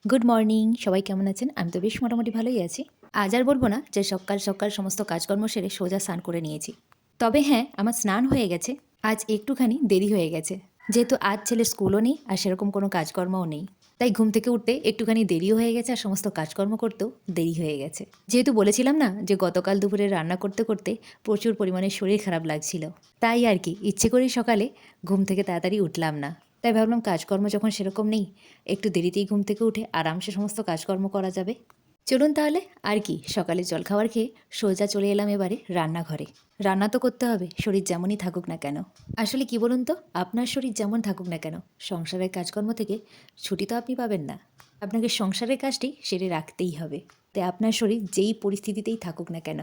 Good morning, সবাই কেমন আছেন? আমি তো বেশ মোটামুটি ভালোই আছি। আজ আর বলব না যে সকাল সকাল সমস্ত কাজকর্ম সেরে সোজা স্নান করে নিয়েছি। তবে হ্যাঁ, আমার স্নান হয়ে গেছে। আজ একটুখানি দেরি হয়ে গেছে। যেহেতু আজ ছেলের স্কুলও নেই আর সেরকম কোনো কাজকর্মও নেই। তাই ঘুম থেকে উঠতে একটুখানি দেরিও হয়ে গেছে আর সমস্ত কাজকর্ম করতেও দেরি হয়ে গেছে। যেহেতু বলেছিলাম না যে গতকাল দুপুরে রান্না করতে করতে প্রচুর পরিমাণে শরীর খারাপ লাগছিল। তাই আর কি ইচ্ছে করেই সকালে ঘুম থেকে তাড়াতাড়ি উঠলাম না। তাই ভাবলাম কাজকর্ম যখন সেরকম নেই, একটু দেরিতেই ঘুম থেকে উঠে আরামসে সমস্ত কাজকর্ম করা যাবে। চলুন তাহলে আর কি সকালে জলখাবার খেয়ে সোজা চলে এলাম এবারে রান্নাঘরে। রান্না তো করতে হবে, শরীর যেমনই থাকুক না কেন। আসলে কি বলুন তো, আপনার শরীর যেমন থাকুক না কেন, সংসারের কাজকর্ম থেকে ছুটি তো আপনি পাবেন না। আপনাকে সংসারের কাজটি সেরে রাখতেই হবে। তাই আপনার শরীর যেই পরিস্থিতিতেই থাকুক না কেন।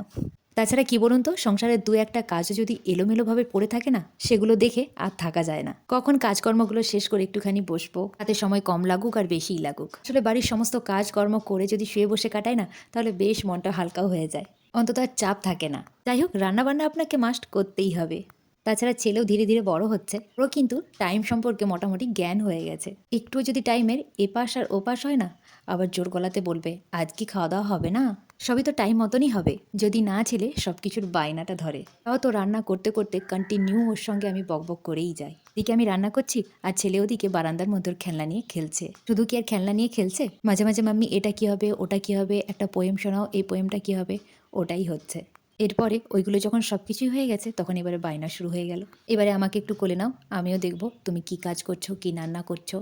তাছাড়া কি বলুন তো, সংসারের দু একটা কাজও যদি এলোমেলোভাবে পড়ে থাকে না, সেগুলো দেখে আর থাকা যায় না। কখন কাজকর্মগুলো শেষ করে একটুখানি বসবো, হাতে সময় কম লাগুক আর বেশিই লাগুক। আসলে বাড়ির সমস্ত কাজকর্ম করে যদি শুয়ে বসে কাটায় না, তাহলে বেশ মনটা হালকাও হয়ে যায়। অন্তত আর চাপ থাকে না। যাই হোক, রান্নাবান্না আপনাকে মাস্ট করতেই হবে। তাছাড়া ছেলেও ধীরে ধীরে বড় হচ্ছে, ওরও কিন্তু টাইম সম্পর্কে মোটামুটি জ্ঞান হয়ে গেছে। একটুও যদি টাইমের এপাশ আর ওপাশ হয় না, আবার জোর গলাতে বলবে, আজ কি খাওয়া দাওয়া হবে না? সবই তো টাইম মতনই হবে। যদি না ছেলে সব কিছুর বায়নাটা ধরে, তাও তো রান্না করতে করতে কন্টিনিউ ওর সঙ্গে আমি বকবক করেই যাই। এদিকে আমি রান্না করছি আর ছেলে ওদিকে বারান্দার মধ্যে খেলনা নিয়ে খেলছে। শুধু কি আর খেলনা নিয়ে খেলছে, মাঝে মাঝে মাম্মি এটা কি হবে, ওটা কি হবে, একটা পোয়েম শোনাও, এই পোয়েমটা কি হবে, ওটাই হচ্ছে। এরপরে ওইগুলো যখন সব কিছুই হয়ে গেছে, তখন এবারে বায়না শুরু হয়ে গেল। এবারে আমাকে একটু কোলে নাও, আমিও দেখব তুমি কি কাজ করছো, কি রান্না করছো।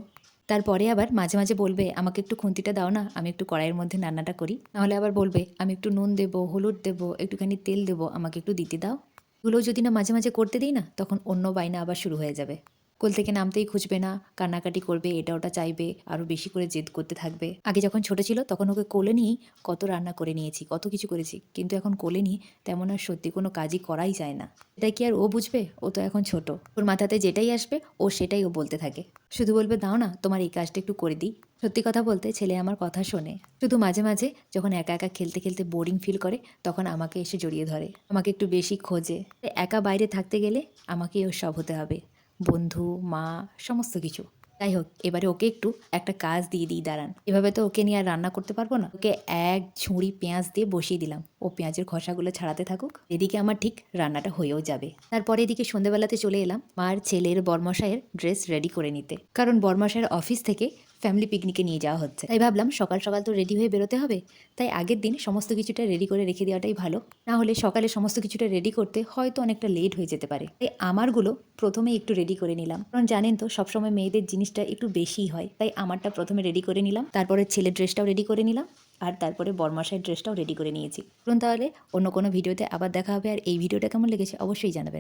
তারপরে আবার মাঝে মাঝে বলবে, আমাকে একটু খুন্তিটা দাও না, আমি একটু কড়াইয়ের মধ্যে রান্নাটা করি। নাহলে আবার বলবে, আমি একটু নুন দেবো, হলুদ দেবো, একটুখানি তেল দেবো, আমাকে একটু দিতে দাও। এগুলো যদি না মাঝে মাঝে করতে দিই না, তখন অন্য বায়না আবার শুরু হয়ে যাবে। কোল থেকে নামতেই খুঁজবে না, কান্নাকাটি করবে, এটা ওটা চাইবে, আরও বেশি করে জেদ করতে থাকবে। আগে যখন ছোট ছিল তখন ওকে কোলে নিয়েই কত রান্না করে নিয়েছি, কত কিছু করেছি, কিন্তু এখন কোলে নিয়ে তেমন আর সত্যি কোনো কাজই করাই যায় না। এটা কি আর ও বুঝবে? ও তো এখন ছোট। ওর মাথাতে যেটাই আসবে ও সেটাই ও বলতে থাকে। শুধু বলবে, দাও না তোমার এই কাজটা একটু করে দিই। সত্যি কথা বলতে ছেলে আমার কথা শোনে। শুধু মাঝে মাঝে যখন একা একা খেলতে খেলতে বোরিং ফিল করে, তখন আমাকে এসে জড়িয়ে ধরে, আমাকে একটু বেশি খোঁজে। একা বাইরে থাকতে গেলে আমাকেই ওর সব হতে হবে, বন্ধু, মা, সমস্ত কিছু। যাই হোক, এবারে ওকে একটু একটা কাজ দিয়ে দিই, দাঁড়ান। এভাবে তো ওকে নিয়ে আর রান্না করতে পারবো না। ওকে এক ঝুড়ি পেঁয়াজ দিয়ে বসিয়ে দিলাম, ও পেঁয়াজের খোসাগুলো ছাড়াতে থাকুক। এদিকে আমার ঠিক রান্নাটা হয়েও যাবে। তারপরে এদিকে সন্ধেবেলাতে চলে এলাম মার ছেলের বরমশাইয়ের ড্রেস রেডি করে নিতে, কারণ বরমশাইয়ের অফিস থেকে ফ্যামিলি পিকনিকে নিয়ে যাওয়া হচ্ছে। তাই ভাবলাম সকাল সকাল তো রেডি হয়ে বেরোতে হবে, তাই আগের দিন সমস্ত কিছুটা রেডি করে রেখে দেওয়াটাই ভালো। না হলে সকালে সমস্ত কিছুটা রেডি করতে হয়তো অনেকটা লেট হয়ে যেতে পারে। তাই আমারগুলো প্রথমেই একটু রেডি করে নিলাম, কারণ জানেন তো সবসময় মেয়েদের জিনিসটা একটু বেশিই হয়। তাই আমারটা প্রথমে রেডি করে নিলাম, তারপরে ছেলের ড্রেসটাও রেডি করে নিলাম, আর তারপরে বরমশাইয়ের ড্রেসটাও রেডি করে নিয়েছি। তাহলে অন্য কোনো ভিডিওতে আবার দেখা হবে। আর এই ভিডিওটা কেমন লেগেছে অবশ্যই জানাবেন।